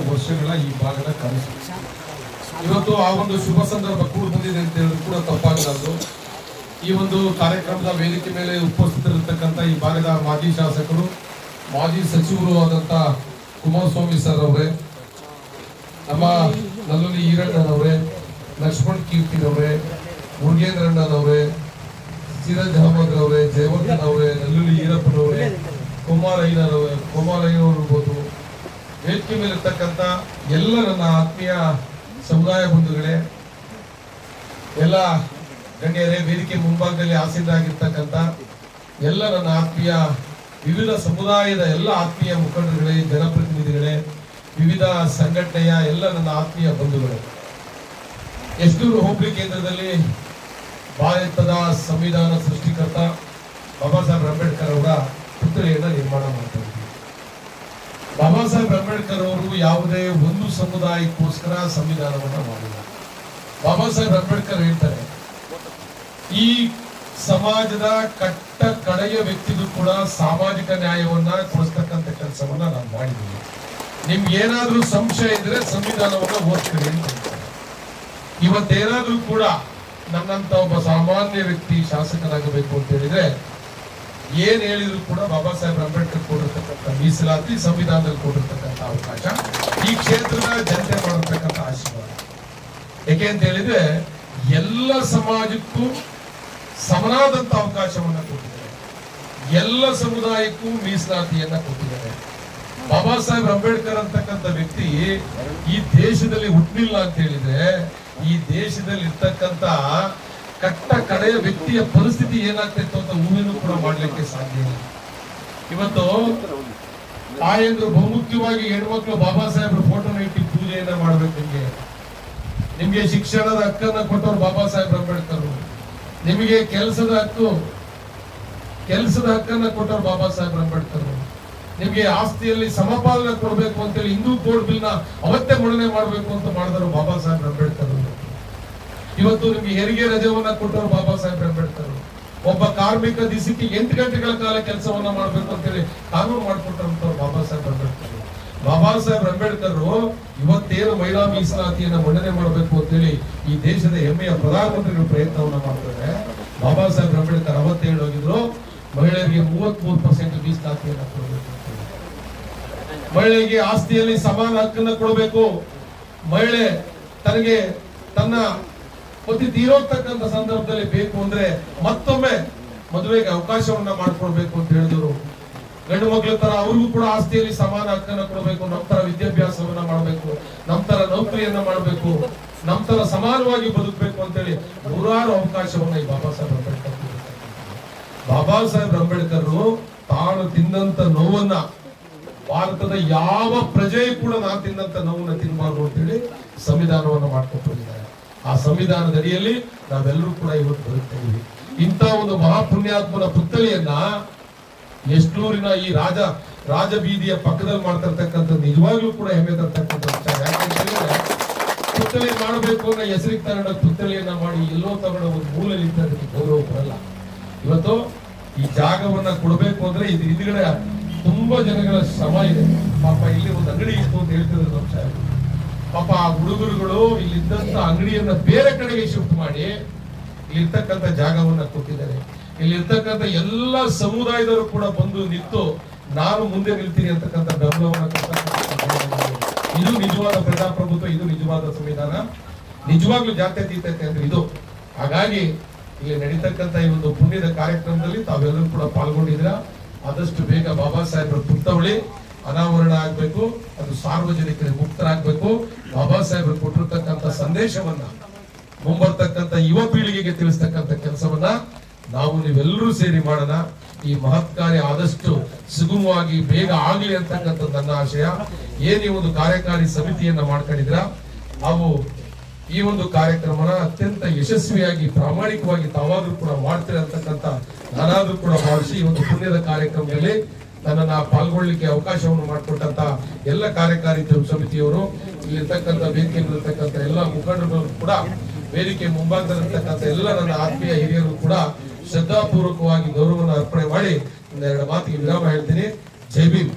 ವರ್ಷಗಳ ಈ ಭಾಗದ ಕನಸು. ಇವತ್ತು ಆ ಒಂದು ಶುಭ ಸಂದರ್ಭ ಕೂಡ ಬಂದಿದೆ ಅಂತ ಹೇಳಿದ್ರು ಕೂಡ ತಪ್ಪಾಗಲಾರದು. ಈ ಒಂದು ಕಾರ್ಯಕ್ರಮದ ವೇದಿಕೆ ಮೇಲೆ ಉಪಸ್ಥಿತರಿರ್ತಕ್ಕಂಥ ಈ ಭಾಗದ ಮಾಜಿ ಶಾಸಕರು, ಮಾಜಿ ಸಚಿವರು ಆದಂತ ಕುಮಾರಸ್ವಾಮಿ ಸರ್ ಅವರೇ, ನಮ್ಮ ನಲ್ಲೂರಿ ಈರಣ್ಣನವರೇ, ಲಕ್ಷ್ಮಣ್ ಕೀರ್ತಿನವರೇ, ಮುರುಗೇಂದ್ರಣ್ಣನವರೇ, ಸಿರಾಜ್ ಅಹಮದ್ ಅವರೇ, ಜಯವರ್ಧನ್ ಅವರೇ, ನಲ್ಲೂರಿ ಈರಪ್ಪನವರೇ, ಕುಮಾರಯ್ಯನವರು ಇರ್ಬೋದು, ವೇದಿಕೆ ಮೇಲೆ ಇರ್ತಕ್ಕಂಥ ಎಲ್ಲ ನನ್ನ ಆತ್ಮೀಯ ಸಮುದಾಯ ಬಂಧುಗಳೇ, ಎಲ್ಲ ಗಣ್ಯರೇ, ವೇದಿಕೆ ಮುಂಭಾಗದಲ್ಲಿ ಆಸೀನರಾಗಿರ್ತಕ್ಕಂಥ ಎಲ್ಲ ನನ್ನ ಆತ್ಮೀಯ ವಿವಿಧ ಸಮುದಾಯದ ಎಲ್ಲ ಆತ್ಮೀಯ ಮುಖಂಡರುಗಳೇ, ಜನಪ್ರತಿನಿಧಿಗಳೇ, ವಿವಿಧ ಸಂಘಟನೆಯ ಎಲ್ಲ ನನ್ನ ಆತ್ಮೀಯ ಬಂಧುಗಳೇ, ಎಷ್ಟೂರು ಹೋಬಳಿ ಕೇಂದ್ರದಲ್ಲಿ ಭಾರತದ ಸಂವಿಧಾನ ಸೃಷ್ಟಿಕರ್ತ ಬಾಬಾ ಸಾಹೇಬ್ ಅಂಬೇಡ್ಕರ್ ಅವರ ಪುತ್ಥಳಿಯನ್ನ ನಿರ್ಮಾಣ ಮಾಡ್ತಾ ಇದ್ದೀವಿ. ಬಾಬಾ ಸಾಹೇಬ್ ಅಂಬೇಡ್ಕರ್ ಅವರು ಯಾವುದೇ ಒಂದು ಸಮುದಾಯಕ್ಕೋಸ್ಕರ ಸಂವಿಧಾನವನ್ನ ಮಾಡಿಲ್ಲ. ಬಾಬಾ ಸಾಹೇಬ್ ಅಂಬೇಡ್ಕರ್ ಹೇಳ್ತಾರೆ, ಈ ಸಮಾಜದ ಕಟ್ಟ ಕಡೆಯ ವ್ಯಕ್ತಿಗೂ ಕೂಡ ಸಾಮಾಜಿಕ ನ್ಯಾಯವನ್ನ ಕೊಡಿಸ್ತಕ್ಕಂಥ ಕೆಲಸವನ್ನ ನಾನು ಮಾಡಿದ್ದೀನಿ. ನಿಮ್ಗೆ ಏನಾದ್ರೂ ಸಂಶಯ ಇದ್ರೆ ಸಂವಿಧಾನವನ್ನ ಓದ್ತೀರಿ ಅಂತ ಹೇಳ್ತಾರೆ. ಇವತ್ತೇನಾದ್ರೂ ಕೂಡ ನನ್ನಂತ ಒಬ್ಬ ಸಾಮಾನ್ಯ ವ್ಯಕ್ತಿ ಶಾಸಕನಾಗಬೇಕು ಅಂತ ಹೇಳಿದ್ರೆ ಏನ್ ಹೇಳಿದ್ರು ಕೂಡ ಬಾಬಾ ಸಾಹೇಬ್ ಅಂಬೇಡ್ಕರ್ ಕೊಟ್ಟಿರ್ತಕ್ಕಂಥ ಮೀಸಲಾತಿ, ಸಂವಿಧಾನದಲ್ಲಿ ಕೊಟ್ಟಿರ್ತಕ್ಕಂಥ ಅವಕಾಶ, ಈ ಕ್ಷೇತ್ರದ ಜನತೆ ಮಾಡಿರ್ತಕ್ಕಂಥ ಆಶೀರ್ವಾದ. ಯಾಕೆ ಅಂತ ಹೇಳಿದ್ರೆ ಎಲ್ಲ ಸಮಾಜಕ್ಕೂ ಸಮನಾದಂತ ಅವಕಾಶವನ್ನ ಕೊಟ್ಟಿದ್ದಾರೆ, ಎಲ್ಲ ಸಮುದಾಯಕ್ಕೂ ಮೀಸಲಾತಿಯನ್ನ ಕೊಟ್ಟಿದ್ದಾರೆ. ಬಾಬಾ ಸಾಹೇಬ್ ಅಂಬೇಡ್ಕರ್ ಅಂತಕ್ಕಂಥ ವ್ಯಕ್ತಿ ಈ ದೇಶದಲ್ಲಿ ಹುಟ್ಟಲಿಲ್ಲ ಅಂತ ಹೇಳಿದ್ರೆ ಈ ದೇಶದಲ್ಲಿ ಇರ್ತಕ್ಕಂಥ ಕಟ್ಟ ಕಡೆಯ ವ್ಯಕ್ತಿಯ ಪರಿಸ್ಥಿತಿ ಏನಾಗ್ತಿತ್ತು ಅಂತ ಊಹೆನೂ ಕೂಡ ಮಾಡ್ಲಿಕ್ಕೆ ಸಾಧ್ಯ ಇಲ್ಲ. ಇವತ್ತು ತಾಯಂದ್ರು ಬಹುಮುಖ್ಯವಾಗಿ ಹೆಣ್ಮಕ್ಳು ಬಾಬಾ ಸಾಹೇಬ್ರ ಫೋಟೋನ ಇಟ್ಟು ಪೂಜೆಯನ್ನ ಮಾಡ್ಬೇಕು. ನಿಮ್ಗೆ ಶಿಕ್ಷಣದ ಹಕ್ಕನ್ನ ಕೊಟ್ಟವ್ರು ಬಾಬಾ ಸಾಹೇಬ್ ಅಂಬೇಡ್ಕರ್, ನಿಮಗೆ ಕೆಲಸದ ಹಕ್ಕನ್ನ ಕೊಟ್ಟವ್ರು ಬಾಬಾ ಸಾಹೇಬ್ ಅಂಬೇಡ್ಕರ್, ನಿಮ್ಗೆ ಆಸ್ತಿಯಲ್ಲಿ ಸಮಪಾಲನೆ ಕೊಡಬೇಕು ಅಂತೇಳಿ ಹಿಂದೂ ಕೋಡ್ ಬಿಲ್ ನ ಅವತ್ತೇ ಮಂಡನೆ ಮಾಡಬೇಕು ಅಂತ ಮಾಡಿದ್ರು ಬಾಬಾ ಸಾಹೇಬ್ ಅಂಬೇಡ್ಕರ್. ಇವತ್ತು ನಿಮ್ಗೆ ಹೆರಿಗೆ ರಜೆವನ್ನ ಕೊಟ್ಟರು ಬಾಬಾ ಸಾಹೇಬ್ ಅಂಬೇಡ್ಕರ್. ಒಬ್ಬ ಕಾರ್ಮಿಕ ದಿವಸಕ್ಕೆ 8 ಗಂಟೆಗಳ ಕಾಲ ಕೆಲಸವನ್ನ ಮಾಡ್ಬೇಕು ಅಂತೇಳಿ ಕಾನೂನು ಮಾಡಿಕೊಟ್ಟರು ಬಾಬಾ ಸಾಹೇಬ್ ಅಂಬೇಡ್ಕರ್. ಬಾಬಾ ಸಾಹೇಬ್ ಅಂಬೇಡ್ಕರ್ ಇವತ್ತೇನು ಮಹಿಳಾ ಮೀಸಲಾತಿಯನ್ನ ಮಂಡನೆ ಮಾಡಬೇಕು ಅಂತೇಳಿ ಈ ದೇಶದ ಹೆಮ್ಮೆಯ ಪ್ರಧಾನಮಂತ್ರಿಗಳು ಪ್ರಯತ್ನವನ್ನ ಮಾಡ್ತಾರೆ. ಬಾಬಾ ಸಾಹೇಬ್ ಅಂಬೇಡ್ಕರ್ ಅವತ್ತೇ ಹೇಳೋಗಿದ್ರು, ಮಹಿಳೆಯರಿಗೆ 33% ಮೀಸಲಾತಿಯನ್ನ ಕೊಡಬೇಕು, ಮಹಿಳೆಗೆ ಆಸ್ತಿಯಲ್ಲಿ ಸಮಾನ ಹಕ್ಕನ್ನ ಕೊಡಬೇಕು, ಮಹಿಳೆ ತನಗೆ ತನ್ನ ಪತಿ ತೀರೋಗ್ತಕ್ಕಂಥ ಸಂದರ್ಭದಲ್ಲಿ ಬೇಕು ಅಂದ್ರೆ ಮತ್ತೊಮ್ಮೆ ಮದುವೆಗೆ ಅವಕಾಶವನ್ನ ಮಾಡ್ಕೊಡ್ಬೇಕು ಅಂತ ಹೇಳಿದ್ರು. ಗಂಡು ಮಕ್ಕಳ ತರ ಅವ್ರಿಗೂ ಕೂಡ ಆಸ್ತಿಯಲ್ಲಿ ಸಮಾನ ಹಕ್ಕನ್ನ ಕೊಡಬೇಕು, ನಮ್ಮ ತರ ವಿದ್ಯಾಭ್ಯಾಸವನ್ನ ಮಾಡಬೇಕು, ನಮ್ಮ ತರ ನೌಕರಿಯನ್ನ ಮಾಡಬೇಕು, ನಮ್ಮ ತರ ಸಮಾನವಾಗಿ ಬದುಕಬೇಕು ಅಂತೇಳಿ ನೂರಾರು ಅವಕಾಶವನ್ನ ಈ ಬಾಬಾ ಸಾಹೇಬ್ ಅಂಬೇಡ್ಕರ್. ಬಾಬಾ ಸಾಹೇಬ್ ಅಂಬೇಡ್ಕರ್ ತಾನು ತಿಂದಂತ ನೋವನ್ನ ಭಾರತದ ಯಾವ ಪ್ರಜೆಯೂ ಕೂಡ ನಾನು ತಿಂದಂತ ನೋವನ್ನ ತಿನ್ನಬಾರ್ದು ಅಂತೇಳಿ ಸಂವಿಧಾನವನ್ನ ಮಾಡ್ಕೊಂಡಿದ್ದಾರೆ. ಆ ಸಂವಿಧಾನದ ಅಡಿಯಲ್ಲಿ ನಾವೆಲ್ಲರೂ ಕೂಡ ಇವತ್ತು ಬದುಕ್ತಾ ಇದೀವಿ. ಇಂಥ ಒಂದು ಮಹಾಪುಣ್ಯಾತ್ಮನ ಪುತ್ಥಳಿಯನ್ನ ಎಷ್ಟೂರಿನ ಈ ರಾಜಬೀದಿಯ ಪಕ್ಕದಲ್ಲಿ ಮಾಡ್ತಿರ್ತಕ್ಕಂಥ ನಿಜವಾಗ್ಲೂ ಕೂಡ ಹೆಮ್ಮೆ ತರ್ತಕ್ಕಂಥ ವಿಚಾರ. ಯಾಕಂತೇಳಿದ್ರೆ ಪುತ್ಥಳಿ ಮಾಡಬೇಕು ಅನ್ನೋ ಹೆಸರಿಗೆ ತಗೊಂಡ ಪುತ್ಥಳಿಯನ್ನ ಮಾಡಿ ಎಲ್ಲೋ ತಗೊಂಡ ಒಂದು ಮೂಲಲ್ಲಿ ಇದ್ದದಕ್ಕೆ ಗೌರವ ಬರಲ್ಲ. ಇವತ್ತು ಈ ಜಾಗವನ್ನ ಕೊಡಬೇಕು ಅಂದ್ರೆ ಇದು ಹಿಂದ್ಗಡೆ ತುಂಬಾ ಜನಗಳ ಶ್ರಮ ಇದೆ. ಪಾಪ ಇಲ್ಲಿ ಒಂದು ಅಂಗಡಿ ಇತ್ತು ಅಂತ ಹೇಳ್ತಿದ್ರು ನಮ್ಮ ಸಾಹೇಬ್. ಪಾಪ ಆ ಹುಡುಗರುಗಳು ಇಲ್ಲಿದ್ದಂತ ಅಂಗಡಿಯನ್ನ ಬೇರೆ ಕಡೆಗೆ ಶಿಫ್ಟ್ ಮಾಡಿ ಇಲ್ಲಿರ್ತಕ್ಕಂಥ ಜಾಗವನ್ನ ಕೊಟ್ಟಿದ್ದಾರೆ. ಇಲ್ಲಿರ್ತಕ್ಕಂಥ ಎಲ್ಲ ಸಮುದಾಯದವರು ಕೂಡ ಬಂದು ನಿಂತು ನಾನು ಮುಂದೆ ನಿಲ್ತೀನಿ ಅಂತಕ್ಕಂಥ ಬೆಂಬಲವನ್ನ ಕೊಡ್ತಕ್ಕಂಥ ಇದು ನಿಜವಾದ ಪ್ರಜಾಪ್ರಭುತ್ವ, ಇದು ನಿಜವಾದ ಸಂವಿಧಾನ, ನಿಜವಾಗ್ಲೂ ಜಾತ್ಯತೀತತೆ ಅಂದ್ರೆ ಇದು. ಹಾಗಾಗಿ ಇಲ್ಲಿ ನಡೀತಕ್ಕಂಥ ಈ ಒಂದು ಪುಣ್ಯದ ಕಾರ್ಯಕ್ರಮದಲ್ಲಿ ತಾವೆಲ್ಲರೂ ಕೂಡ ಪಾಲ್ಗೊಂಡಿದ್ದೀರಾ. ಆದಷ್ಟು ಬೇಗ ಬಾಬಾ ಸಾಹೇಬ್ರ ಪುತ್ಥಳಿ ಅನಾವರಣ ಆಗ್ಬೇಕು, ಅದು ಸಾರ್ವಜನಿಕರಿಗೆ ಮುಕ್ತರಾಗಬೇಕು. ಬಾಬಾ ಸಾಹೇಬ್ರು ಕೊಟ್ಟಿರ್ತಕ್ಕಂಥ ಸಂದೇಶವನ್ನ ಮುಂಬರ್ತಕ್ಕಂಥ ಯುವ ಪೀಳಿಗೆಗೆ ತಿಳಿಸ್ತಕ್ಕಂಥ ಕೆಲಸವನ್ನ ನಾವು ನೀವೆಲ್ಲರೂ ಸೇರಿ ಮಾಡೋಣ. ಈ ಮಹತ್ ಕಾರ್ಯ ಆದಷ್ಟು ಸುಗಮವಾಗಿ ಬೇಗ ಆಗ್ಲಿ ಅಂತಕ್ಕಂಥ ನನ್ನ ಆಶಯ. ಏನ್ ಈ ಒಂದು ಕಾರ್ಯಕಾರಿ ಸಮಿತಿಯನ್ನ ಮಾಡ್ಕೊಂಡಿದ್ರ ನಾವು ಈ ಒಂದು ಕಾರ್ಯಕ್ರಮನ ಅತ್ಯಂತ ಯಶಸ್ವಿಯಾಗಿ ಪ್ರಾಮಾಣಿಕವಾಗಿ ತಾವಾದ್ರೂ ಕೂಡ ಮಾಡ್ತೀರಿ ಅಂತಕ್ಕಂಥ ನಾನಾದ್ರೂ ಕೂಡ ಭಾವಿಸಿ ಈ ಒಂದು ಪುಣ್ಯದ ಕಾರ್ಯಕ್ರಮದಲ್ಲಿ ನನ್ನನ್ನ ಪಾಲ್ಗೊಳ್ಳಿಕ್ಕೆ ಅವಕಾಶವನ್ನು ಮಾಡಿಕೊಟ್ಟಂತ ಎಲ್ಲ ಕಾರ್ಯಕಾರಿ ಸಮಿತಿಯವರು, ಇಲ್ಲಿರ್ತಕ್ಕಂಥ ವೇದಿಕೆಯಲ್ಲಿರ್ತಕ್ಕಂಥ ಎಲ್ಲ ಮುಖಂಡರು ಕೂಡ, ವೇದಿಕೆ ಮುಂಭಾಗದಲ್ಲಿರ್ತಕ್ಕಂಥ ಎಲ್ಲ ನನ್ನ ಆತ್ಮೀಯ ಹಿರಿಯರು ಕೂಡ ಶ್ರದ್ಧಾಪೂರ್ವಕವಾಗಿ ಗೌರವವನ್ನು ಅರ್ಪಣೆ ಮಾಡಿ ಒಂದೆರಡು ಮಾತಿಗೆ ವಿರಾಮ ಹೇಳ್ತೀನಿ. ಜೈ ಭೀಮ್.